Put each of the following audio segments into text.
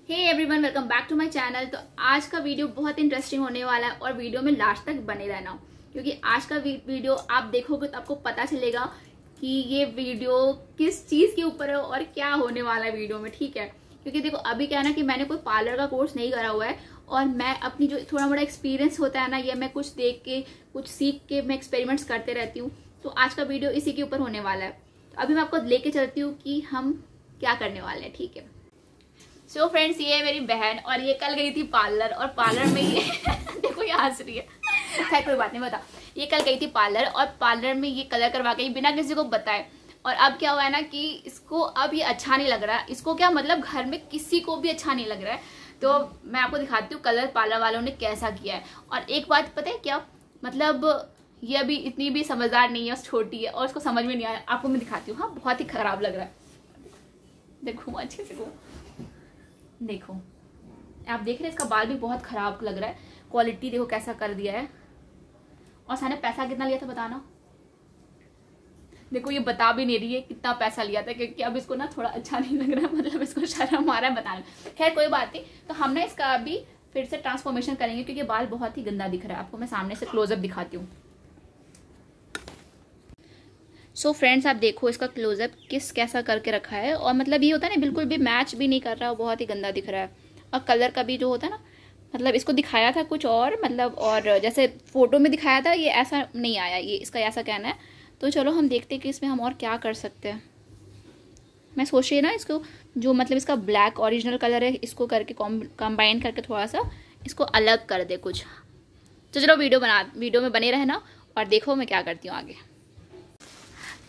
Hey everyone, welcome back to my channel. तो आज का वीडियो बहुत इंटरेस्टिंग होने वाला है और वीडियो में लास्ट तक बने रहना, क्योंकि आज का वीडियो आप देखोगे तो आपको पता चलेगा कि ये वीडियो किस चीज के ऊपर है और क्या होने वाला है वीडियो में। ठीक है, क्योंकि देखो अभी क्या है ना कि मैंने कोई पार्लर का कोर्स नहीं करा हुआ है और मैं अपनी जो थोड़ा मोड़ा एक्सपीरियंस होता है ना, ये मैं कुछ देख के कुछ सीख के मैं एक्सपेरिमेंट्स करते रहती हूँ। तो आज का वीडियो इसी के ऊपर होने वाला है। तो अभी मैं आपको लेके चलती हूँ कि हम क्या करने वाले हैं। ठीक है, सो फ्रेंड्स, ये है मेरी बहन और ये कल गई थी पार्लर और पार्लर में ये देखो ये हंस रही है। खैर कोई बात नहीं, बता। ये कल गई थी पार्लर और पार्लर में ये कलर करवा के बिना किसी को बताए। और अब क्या हुआ है ना कि इसको अब ये अच्छा नहीं लग रहा है। इसको क्या मतलब घर में किसी को भी अच्छा नहीं लग रहा है। तो मैं आपको दिखाती हूँ कलर पार्लर वालों ने कैसा किया है। और एक बात पता है क्या, मतलब ये अभी इतनी भी समझदार नहीं है, छोटी है और उसको समझ में नहीं आया। आपको मैं दिखाती हूँ। हाँ, बहुत ही खराब लग रहा है। देखो अच्छे से देखो, आप देख रहे हैं इसका बाल भी बहुत खराब लग रहा है। क्वालिटी देखो कैसा कर दिया है। और साने पैसा कितना लिया था बताना। देखो ये बता भी नहीं रही है कितना पैसा लिया था, क्योंकि अब इसको ना थोड़ा अच्छा नहीं लग रहा है, मतलब इसको शर्म आ रहा है बताने। खैर कोई बात नहीं। तो हम ना इसका अभी फिर से ट्रांसफॉर्मेशन करेंगे, क्योंकि बाल बहुत ही गंदा दिख रहा है। आपको मैं सामने से क्लोजअप दिखाती हूँ। सो फ्रेंड्स, आप देखो इसका क्लोजअप कैसा करके रखा है। और मतलब ये होता है ना, बिल्कुल भी मैच भी नहीं कर रहा, बहुत ही गंदा दिख रहा है। और कलर का भी जो होता है ना, मतलब इसको दिखाया था कुछ और, मतलब और जैसे फोटो में दिखाया था ये ऐसा नहीं आया, ये इसका ऐसा कहना है। तो चलो हम देखते हैं कि इसमें हम और क्या कर सकते हैं। मैं सोच रही ना इसको जो मतलब इसका ब्लैक ओरिजिनल कलर है इसको करके कंबाइन करके थोड़ा सा इसको अलग कर दे कुछ। तो चलो वीडियो में बने रहना और देखो मैं क्या करती हूँ आगे।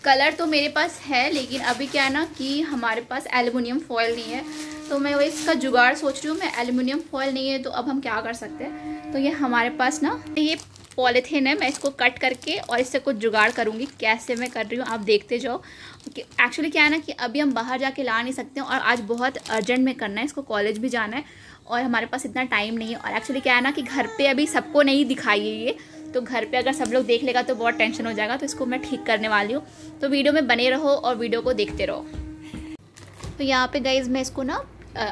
कलर तो मेरे पास है, लेकिन अभी क्या है ना कि हमारे पास एल्युमिनियम फॉयल नहीं है। तो मैं वही इसका जुगाड़ सोच रही हूँ। मैं एल्युमिनियम फॉयल नहीं है तो अब हम क्या कर सकते हैं। तो ये हमारे पास ना ये पॉलीथीन है, मैं इसको कट करके और इससे कुछ जुगाड़ करूँगी। कैसे मैं कर रही हूँ आप देखते जाओ। एक्चुअली क्या है ना कि अभी हम बाहर जाके ला नहीं सकते हैं और आज बहुत अर्जेंट में करना है, इसको कॉलेज भी जाना है और हमारे पास इतना टाइम नहीं है। और एक्चुअली क्या है ना कि घर पर अभी सबको नहीं दिखाई है ये, तो घर पे अगर सब लोग देख लेगा तो बहुत टेंशन हो जाएगा। तो इसको मैं ठीक करने वाली हूँ। तो वीडियो में बने रहो और वीडियो को देखते रहो। तो यहाँ पे गाइज मैं इसको ना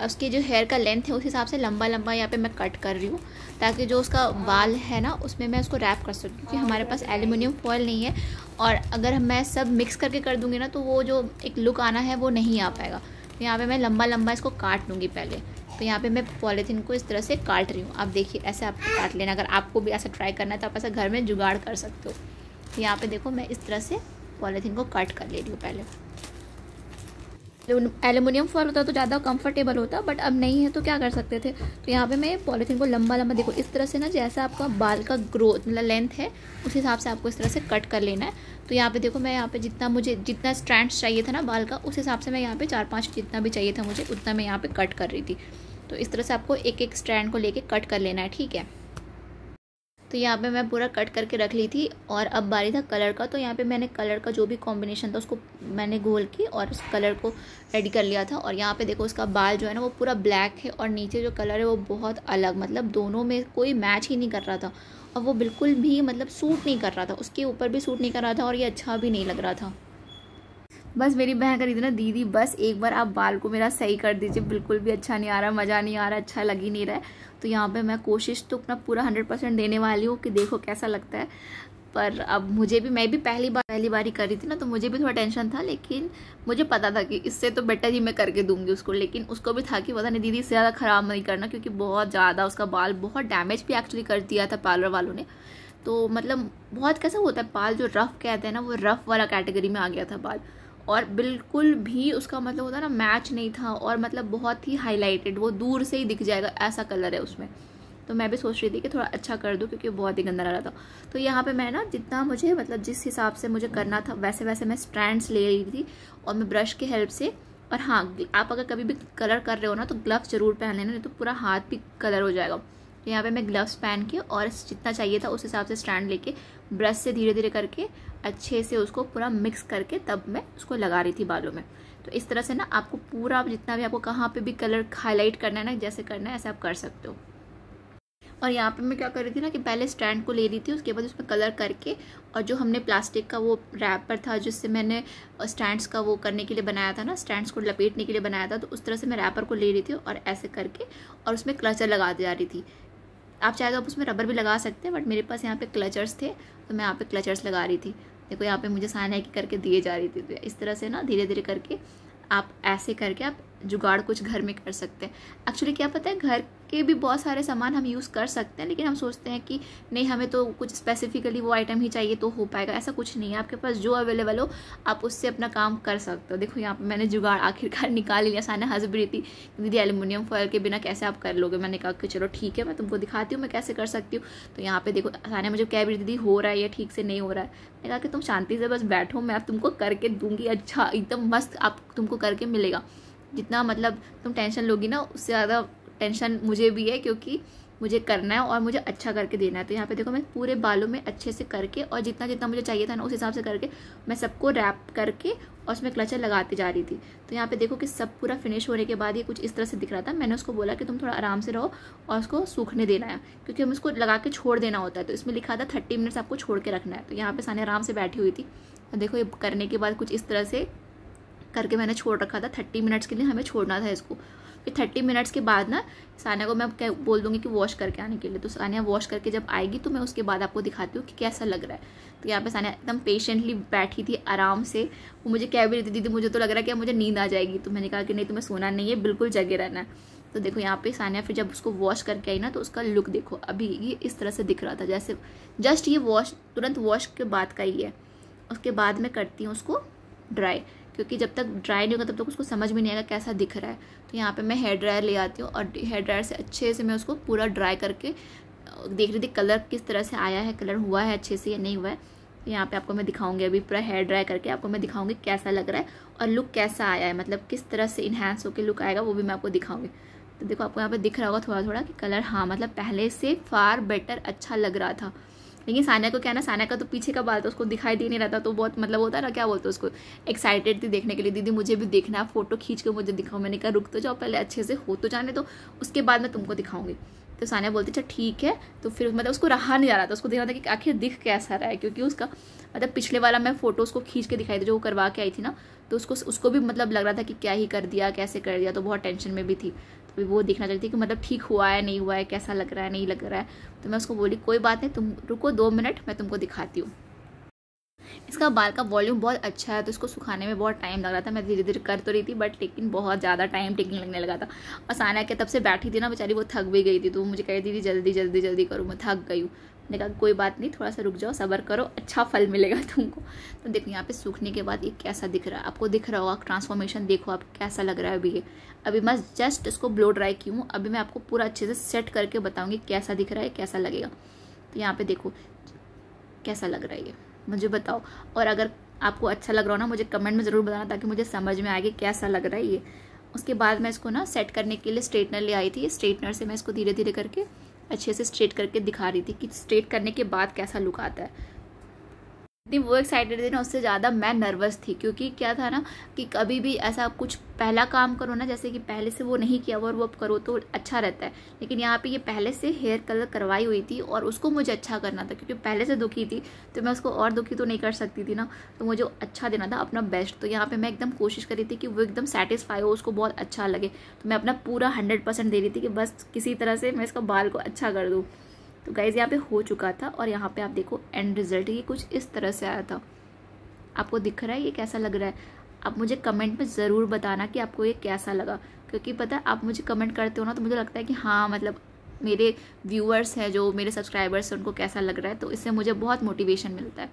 उसकी जो हेयर का लेंथ है उस हिसाब से लंबा लंबा यहाँ पे मैं कट कर रही हूँ, ताकि जो उसका बाल है ना उसमें मैं उसको रैप कर सकूँ। क्योंकि हमारे पास एल्युमिनियम फॉयल नहीं है और अगर मैं सब मिक्स करके कर दूँगी ना तो वो जो एक लुक आना है वो नहीं आ पाएगा। तो यहाँ पर मैं लंबा लंबा इसको काट लूँगी पहले। तो यहाँ पे मैं पॉलीथीन को इस तरह से काट रही हूँ। आप देखिए ऐसे आपको काट लेना। अगर आपको भी ऐसा ट्राई करना है तो आप ऐसा घर में जुगाड़ कर सकते हो। तो यहाँ पे देखो मैं इस तरह से पॉलीथीन को कट कर ले रही हूँ पहले। एल्युमिनियम फॉयल होता तो ज़्यादा कंफर्टेबल होता, बट अब नहीं है तो क्या कर सकते थे। तो यहाँ पे मैं पॉलीथीन को लंबा लंबा देखो इस तरह से ना, जैसा आपका बाल का ग्रोथ मतलब लेंथ है उस हिसाब से आपको इस तरह से कट कर लेना है। तो यहाँ पे देखो मैं यहाँ पे जितना स्ट्रैंड्स चाहिए था ना बाल का, उस हिसाब से मैं यहाँ पे 4-5 जितना भी चाहिए था मुझे उतना मैं यहाँ पे कट कर रही थी। तो इस तरह से आपको एक एक स्ट्रैंड को लेके कट कर लेना है। ठीक है, तो यहाँ पे मैं पूरा कट करके रख ली थी। और अब बारी था कलर का। तो यहाँ पे मैंने कलर का जो भी कॉम्बिनेशन था उसको मैंने घोल के और उस कलर को रेडी कर लिया था। और यहाँ पे देखो उसका बाल जो है ना वो पूरा ब्लैक है और नीचे जो कलर है वो बहुत अलग, मतलब दोनों में कोई मैच ही नहीं कर रहा था। और वो बिल्कुल भी मतलब सूट नहीं कर रहा था, उसके ऊपर भी सूट नहीं कर रहा था और ये अच्छा भी नहीं लग रहा था। बस मेरी बहन करी थी ना, दीदी बस एक बार आप बाल को मेरा सही कर दीजिए, बिल्कुल भी अच्छा नहीं आ रहा, मज़ा नहीं आ रहा, अच्छा लग ही नहीं रहा है। तो यहाँ पे मैं कोशिश तो अपना पूरा 100% देने वाली हूँ कि देखो कैसा लगता है। पर अब मैं भी पहली बार ही कर रही थी ना, तो मुझे भी थोड़ा टेंशन था। लेकिन मुझे पता था कि इससे तो बेटर ही मैं करके दूंगी उसको। लेकिन उसको भी था कि पता नहीं दीदी इससे ज़्यादा ख़राब नहीं करना, क्योंकि बहुत ज़्यादा उसका बाल बहुत डैमेज भी एक्चुअली कर दिया था पार्लर वालों ने। तो मतलब बहुत कैसा होता है, बाल जो रफ़ कहते हैं ना वो रफ़ वाला कैटेगरी में आ गया था बाल। और बिल्कुल भी उसका मतलब होता है ना मैच नहीं था, और मतलब बहुत ही हाईलाइटेड, वो दूर से ही दिख जाएगा ऐसा कलर है उसमें। तो मैं भी सोच रही थी कि थोड़ा अच्छा कर दूं, क्योंकि बहुत ही गंदा लग रहा था। तो यहाँ पे मैं ना जितना मुझे मतलब जिस हिसाब से मुझे करना था वैसे वैसे मैं स्ट्रैंड्स ले रही थी और मैं ब्रश की हेल्प से। और हाँ, आप अगर कभी भी कलर कर रहे हो ना तो ग्लव्स जरूर पहन लेना, नहीं तो पूरा हाथ भी कलर हो जाएगा। तो यहाँ पे मैं ग्लव्स पहन के और जितना चाहिए था उस हिसाब से स्टैंड लेके ब्रश से धीरे धीरे करके अच्छे से उसको पूरा मिक्स करके तब मैं उसको लगा रही थी बालों में। तो इस तरह से ना आपको पूरा जितना भी आपको कहाँ पे भी कलर हाईलाइट करना है ना, जैसे करना है ऐसे आप कर सकते हो। और यहाँ पे मैं क्या कर रही थी ना कि पहले स्टैंड को ले रही थी, उसके बाद उसमें कलर करके, और जो हमने प्लास्टिक का वो रैपर था जिससे मैंने स्टैंड्स का वो करने के लिए बनाया था ना, स्टैंड्स को लपेटने के लिए बनाया था, तो उस तरह से मैं रैपर को ले रही थी और ऐसे करके और उसमें क्लचर लगाती जा रही थी। आप चाहे तो आप उसमें रबर भी लगा सकते हैं, बट मेरे पास यहाँ पे क्लचर्स थे तो मैं यहाँ पे क्लचर्स लगा रही थी। देखो यहाँ पे मुझे सानिया की करके दिए जा रही थी। तो इस तरह से ना धीरे धीरे करके आप ऐसे करके आप जुगाड़ कुछ घर में कर सकते हैं। एक्चुअली क्या पता है, घर के भी बहुत सारे सामान हम यूज़ कर सकते हैं, लेकिन हम सोचते हैं कि नहीं हमें तो कुछ स्पेसिफिकली वो आइटम ही चाहिए तो हो पाएगा। ऐसा कुछ नहीं है, आपके पास जो अवेलेबल हो आप उससे अपना काम कर सकते हो। देखो यहाँ पे मैंने जुगाड़ आखिरकार निकाल लिया। सानिया हंस भी रही थी, दीदी एल्यूमिनियम फॉयल के बिना कैसे आप कर लोगे। मैंने कहा कि चलो ठीक है, मैं तुमको दिखाती हूँ मैं कैसे कर सकती हूँ। तो यहाँ पे देखो सानिया मुझे कह भी रही, दीदी हो रहा है या ठीक से नहीं हो रहा है। मैंने कहा कि तुम शांति से बस बैठो, मैं तुमको करके दूंगी, अच्छा एकदम मस्त आप तुमको करके मिलेगा। जितना मतलब तुम टेंशन लोगी ना, उससे ज़्यादा टेंशन मुझे भी है, क्योंकि मुझे करना है और मुझे अच्छा करके देना है। तो यहाँ पे देखो मैं पूरे बालों में अच्छे से करके और जितना जितना मुझे चाहिए था ना उस हिसाब से करके मैं सबको रैप करके और उसमें क्लचर लगाती जा रही थी। तो यहाँ पे देखो कि सब पूरा फिनिश होने के बाद ये कुछ इस तरह से दिख रहा था। मैंने उसको बोला कि तुम थोड़ा आराम से रहो और उसको सूखने देना है, क्योंकि हम उसको लगा के छोड़ देना होता है। तो इसमें लिखा था 30 मिनट्स आपको छोड़ के रखना है। तो यहाँ पे सानिया आराम से बैठी हुई थी और देखो ये करने के बाद कुछ इस तरह से करके मैंने छोड़ रखा था। 30 मिनट्स के लिए हमें छोड़ना था इसको। फिर 30 मिनट्स के बाद ना सानिया को मैं बोल दूंगी कि वॉश करके आने के लिए। तो सानिया वॉश करके जब आएगी तो मैं उसके बाद आपको दिखाती हूँ कि कैसा लग रहा है। तो यहाँ पे सानिया एकदम पेशेंटली बैठी थी आराम से। वो मुझे कह भी रही थी, दीदी मुझे तो लग रहा है कि मुझे नींद आ जाएगी। तो मैंने कहा कि नहीं तुम्हें सोना नहीं है, बिल्कुल जगे रहना है। तो देखो यहाँ पे सानिया फिर जब उसको वॉश करके आई ना तो उसका लुक देखो, अभी ये इस तरह से दिख रहा था जैसे जस्ट ये वॉश तुरंत वॉश के बाद का ही है। उसके बाद मैं करती हूँ उसको ड्राई, क्योंकि जब तक ड्राई नहीं होगा तब तक उसको समझ में नहीं आएगा कैसा दिख रहा है। तो यहाँ पे मैं हेयर ड्रायर ले आती हूँ और हेयर ड्रायर से अच्छे से मैं उसको पूरा ड्राई करके देख रही थी कलर किस तरह से आया है, कलर हुआ है अच्छे से या नहीं हुआ है। तो यहाँ पे आपको मैं दिखाऊंगी, अभी पूरा हेयर ड्राई करके आपको मैं दिखाऊंगी कैसा लग रहा है और लुक कैसा आया है, मतलब किस तरह से इन्हांस होकर लुक आएगा वो भी मैं आपको दिखाऊंगी। तो देखो आपको यहाँ पे दिख रहा होगा थोड़ा थोड़ा कि कलर हाँ मतलब पहले से फार बेटर अच्छा लग रहा था। लेकिन सानिया को क्या ना, सानिया का तो पीछे का बाल था उसको दिखाई दे नहीं रहा था, तो बहुत मतलब होता है ना क्या बोलते उसको, एक्साइटेड थी देखने के लिए, दीदी मुझे भी देखना है, फोटो खींच के मुझे दिखाओ। मैंने कहा रुक तो जाओ पहले अच्छे से हो तो जाने, तो उसके बाद मैं तुमको दिखाऊंगी। तो सानिया बोलती अच्छा ठीक है। तो फिर मतलब उसको रहा नहीं जा रहा था, उसको देखना था कि आखिर दिख कैसा रहा है, क्योंकि उसका मतलब पिछले वाला मैं फोटो उसको खींच के दिखाई थी जो वो करवा के आई थी ना, तो उसको भी मतलब लग रहा था कि क्या ही कर दिया कैसे कर दिया, तो बहुत टेंशन में भी थी। तो वो देखना चाहती थी कि मतलब ठीक हुआ है नहीं हुआ है, कैसा लग रहा है नहीं लग रहा है। तो मैं उसको बोली कोई बात नहीं, तुम रुको 2 मिनट मैं तुमको दिखाती हूँ। इसका बाल का वॉल्यूम बहुत अच्छा है, तो इसको सुखाने में बहुत टाइम लग रहा था। मैं धीरे धीरे कर तो रही थी बट लेकिन बहुत ज़्यादा टाइम टेकिंग लगने लगा था। और सानिया के तब से बैठी थी ना बेचारी, वो थक भी गई थी, तो मुझे कह रही थी जल्दी जल्दी जल्दी करो, मैं थक गई हूँ। मैंने कहा कोई बात नहीं, थोड़ा सा रुक जाओ, सब्र करो, अच्छा फल मिलेगा तुमको। तो देखो यहाँ पे सूखने के बाद ये कैसा दिख रहा है, आपको दिख रहा होगा ट्रांसफॉर्मेशन, देखो आप कैसा लग रहा है अभी ये। अभी मैं जस्ट इसको ब्लो ड्राई की हूँ, अभी मैं आपको पूरा अच्छे से सेट करके बताऊँगी कैसा दिख रहा है कैसा लगेगा। तो यहाँ पे देखो कैसा लग रहा है ये, मुझे बताओ। और अगर आपको अच्छा लग रहा हो ना मुझे कमेंट में ज़रूर बताना, ताकि मुझे समझ में आए कि कैसा लग रहा है ये। उसके बाद मैं इसको ना सेट करने के लिए स्ट्रेटनर ले आई थी। स्ट्रेटनर से मैं इसको धीरे धीरे करके अच्छे से स्ट्रेट करके दिखा रही थी कि स्ट्रेट करने के बाद कैसा लुक आता है। इतनी वो एक्साइटेड थी ना, उससे ज़्यादा मैं नर्वस थी, क्योंकि क्या था ना कि कभी भी ऐसा कुछ पहला काम करो ना, जैसे कि पहले से वो नहीं किया हुआ और वो अब करो तो अच्छा रहता है। लेकिन यहाँ पे ये पहले से हेयर कलर करवाई हुई थी और उसको मुझे अच्छा करना था, क्योंकि पहले से दुखी थी तो मैं उसको और दुखी तो नहीं कर सकती थी ना, तो मुझे अच्छा देना था अपना बेस्ट। तो यहाँ पर मैं एकदम कोशिश कर रही थी कि वो एकदम सेटिस्फाई हो, उसको बहुत अच्छा लगे। तो मैं अपना पूरा 100% दे रही थी कि बस किसी तरह से मैं इसका बाल को अच्छा कर दूँ। तो गाइज यहाँ पे हो चुका था और यहाँ पे आप देखो एंड रिजल्ट ये कुछ इस तरह से आया था। आपको दिख रहा है ये कैसा लग रहा है? आप मुझे कमेंट में ज़रूर बताना कि आपको ये कैसा लगा, क्योंकि पता है आप मुझे कमेंट करते हो ना तो मुझे लगता है कि हाँ मतलब मेरे व्यूअर्स हैं जो मेरे सब्सक्राइबर्स हैं उनको कैसा लग रहा है, तो इससे मुझे बहुत मोटिवेशन मिलता है।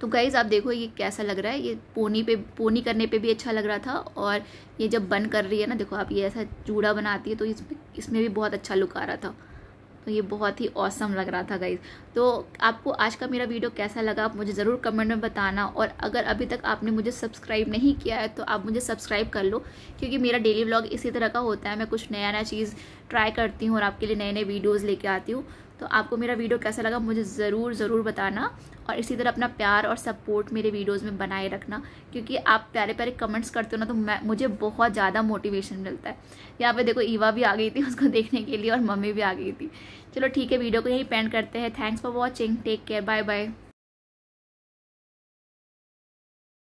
तो गाइज़ आप देखो ये कैसा लग रहा है, ये पोनी करने पे भी अच्छा लग रहा था, और ये जब बन कर रही है ना देखो आप, ये ऐसा जूड़ा बनाती है तो इसमें भी बहुत अच्छा लुक आ रहा था। तो ये बहुत ही ऑसम लग रहा था गाइज। तो आपको आज का मेरा वीडियो कैसा लगा आप मुझे ज़रूर कमेंट में बताना, और अगर अभी तक आपने मुझे सब्सक्राइब नहीं किया है तो आप मुझे सब्सक्राइब कर लो, क्योंकि मेरा डेली व्लॉग इसी तरह का होता है। मैं कुछ नया नया चीज़ ट्राई करती हूँ और आपके लिए नए नए वीडियोज़ लेके आती हूँ। तो आपको मेरा वीडियो कैसा लगा मुझे ज़रूर बताना, और इसी तरह अपना प्यार और सपोर्ट मेरे वीडियोज़ में बनाए रखना, क्योंकि आप प्यारे प्यारे कमेंट्स करते हो ना तो मुझे बहुत ज़्यादा मोटिवेशन मिलता है। यहाँ पे देखो ईवा भी आ गई थी उसको देखने के लिए, और मम्मी भी आ गई थी। चलो ठीक है, वीडियो को यहीं पेंड करते हैं। Thanks for watching, take care, bye bye.